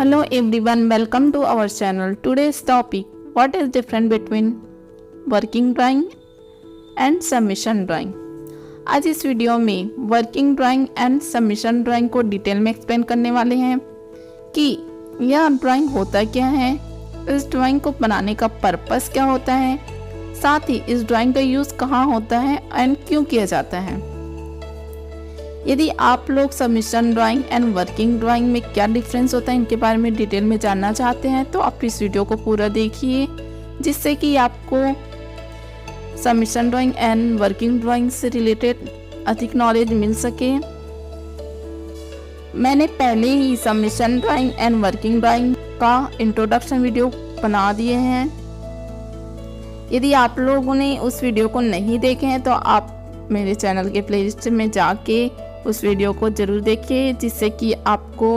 Hello everyone, welcome to our channel. Today's topic: what is different between working drawing and submission drawing? आज इस video में working drawing and submission drawing को detail में explain करने वाले हैं कि यह ड्राइंग होता क्या है, इस ड्राइंग को बनाने का पर्पस क्या होता है, साथ ही इस ड्राइंग का यूज़ कहाँ होता है एंड क्यों किया जाता है। यदि आप लोग submission drawing and working drawing में क्या डिफरेंस होता है इनके बारे में डिटेल में जानना चाहते हैं तो आप इस वीडियो को पूरा देखिए, जिससे कि आपको submission drawing and working drawing से रिलेटेड अधिक नॉलेज मिल सके। मैंने पहले ही submission drawing and working drawing का इंट्रोडक्शन वीडियो बना दिए हैं। यदि आप लोगों ने उस वीडियो को नहीं देखे हैं तो आप मेरे चैनल के प्लेलिस्ट में जाके उस वीडियो को ज़रूर देखिए, जिससे कि आपको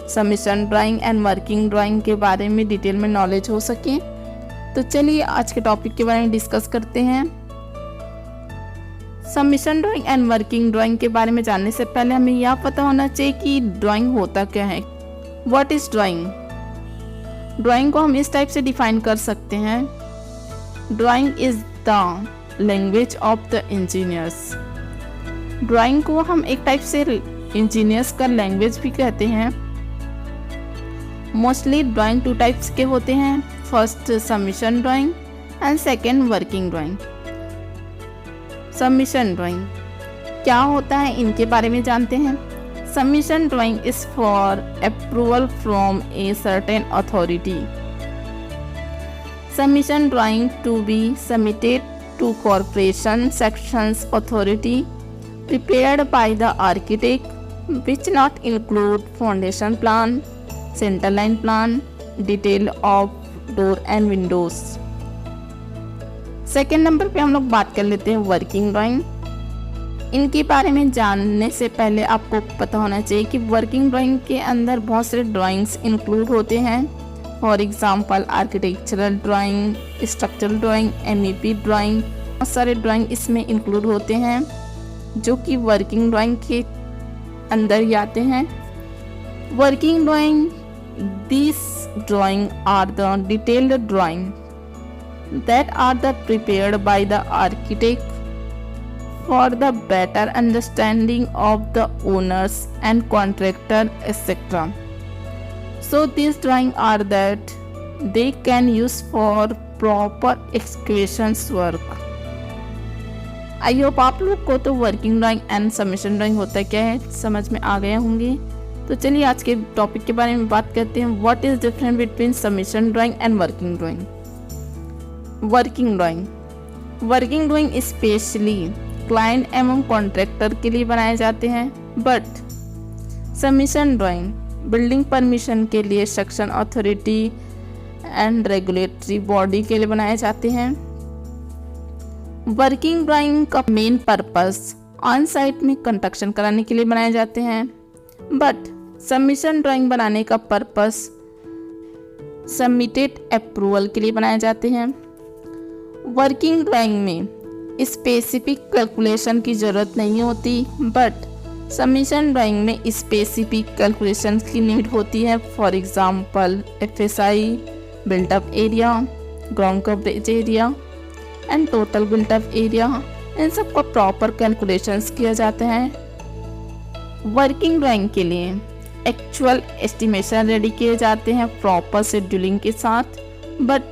submission drawing and working drawing के बारे में डिटेल में नॉलेज हो सके। तो चलिए आज के टॉपिक के बारे में डिस्कस करते हैं। Submission drawing and working drawing के बारे में जानने से पहले हमें यह पता होना चाहिए कि ड्राइंग होता क्या है। What is drawing? ड्राइंग को हम इस टाइप से डिफाइन कर सकते हैं: drawing is the language of the engineers. Drawing को हम एक टाइप से इंजीनियर्स का लैंग्वेज भी कहते हैं। मोस्टली ड्राइंग टू टाइप्स के होते हैं, first submission drawing and second working drawing. Submission drawing क्या होता है इनके बारे में जानते हैं। Submission drawing is for approval from a certain authority. Submission drawing to be submitted to corporation sections authority prepared by the architect, which not include foundation plan, center line plan, detail of door and windows। Second number पे हम लोग बात कर लेते हैं working drawing. इनके बारे में जानने से पहले आपको पता होना चाहिए कि वर्किंग ड्राइंग के अंदर बहुत सारे ड्राइंग्स इंक्लूड होते हैं। For example architectural drawing, structural drawing, MEP drawing, बहुत सारे ड्राइंग इसमें इंक्लूड होते हैं जो कि वर्किंग ड्राइंग के अंदर ही आते हैं। Working drawing, this drawing are the detailed drawing that are the prepared by the architect for the better understanding of the owners and contractor etcetera. So these drawings are that they can use for proper excavations work। I hope आप लोग को तो working drawing and submission drawing होता क्या है समझ में आ गए होंगे। तो चलिए आज के टॉपिक के बारे में बात करते हैं। What is different between submission drawing and working drawing. Working drawing specially client एवं कॉन्ट्रैक्टर के लिए बनाए जाते हैं, but submission drawing building permission के लिए section authority and regulatory body के लिए बनाए जाते हैं। वर्किंग ड्राइंग का मेन पर्पस ऑन साइट में कंस्ट्रक्शन कराने के लिए बनाए जाते हैं, बट सबमिशन ड्राइंग बनाने का पर्पस सबमिटेड अप्रूवल के लिए बनाए जाते हैं। वर्किंग ड्राइंग में स्पेसिफिक कैलकुलेशन की ज़रूरत नहीं होती, बट सबमिशन ड्राइंग में स्पेसिफिक कैलकुलेशन की नीड होती है। For example FSI, built up area, ground coverage area and total built up area, इन सब का प्रॉपर कैलकुलेशंस किया जाता है। वर्किंग ड्राइंग के लिए एक्चुअल एस्टिमेशन रेडी किए जाते हैं प्रॉपर शेड्यूलिंग के साथ, बट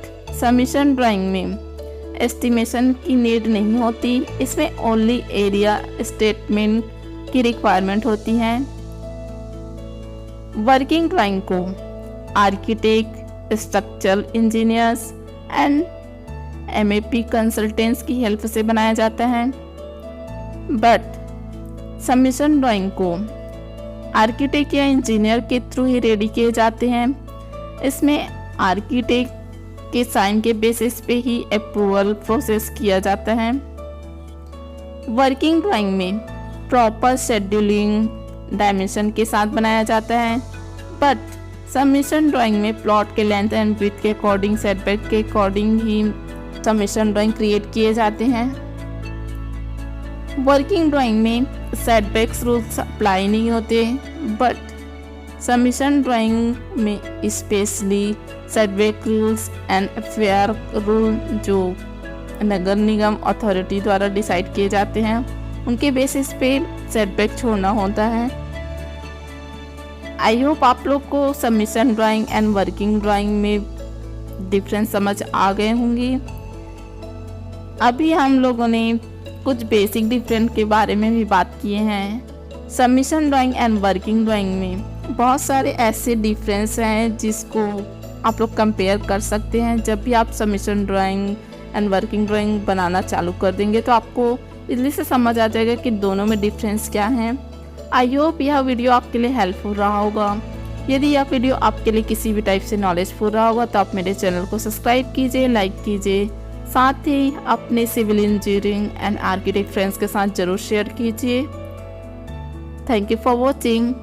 सबमिशन ड्राइंग में एस्टिमेशन की नीड नहीं होती। इसमें ओनली एरिया स्टेटमेंट की रिक्वायरमेंट होती है। वर्किंग ड्राइंग को architect, structural engineers and MEP consultants की हेल्प से बनाया जाता है, बट सबमिशन ड्राइंग को आर्किटेक्ट या इंजीनियर के थ्रू ही रेडी किए जाते हैं। इसमें आर्किटेक्ट के साइन के बेसिस पे ही अप्रूवल प्रोसेस किया जाता है। वर्किंग ड्राइंग में प्रॉपर शेड्यूलिंग डायमेंशन के साथ बनाया जाता है, बट सबमिशन ड्राइंग में प्लॉट के लेंथ एंड विड्थ के अकॉर्डिंग, सेटबैक के अकॉर्डिंग ही सबमिशन ड्राइंग क्रिएट किए जाते हैं। वर्किंग ड्राइंग में सेटबैक्स रूल्स अप्लाई नहीं होते, बट सबमिशन ड्राइंग में specially setback rules and fair rule जो नगर निगम अथॉरिटी द्वारा डिसाइड किए जाते हैं, उनके बेसिस पे सेटबैक छोड़ना होता है। आई होप आप लोग को submission drawing and working drawing में डिफरेंस समझ आ गए होंगे। अभी हम लोगों ने कुछ बेसिक डिफरेंस के बारे में भी बात किए हैं। Submission drawing and working drawing में बहुत सारे ऐसे डिफरेंस हैं जिसको आप लोग कंपेयर कर सकते हैं। जब भी आप submission drawing and working drawing बनाना चालू कर देंगे तो आपको इजली से समझ आ जाएगा कि दोनों में डिफरेंस क्या है। आई होप यह वीडियो आपके लिए हेल्पफुल रहा होगा। यदि यह वीडियो आपके लिए किसी भी टाइप से नॉलेजफुल रहा होगा तो आप मेरे चैनल को सब्सक्राइब कीजिए, लाइक कीजिए, साथ ही अपने civil engineering and architect friends के साथ ज़रूर शेयर कीजिए। Thank you for watching.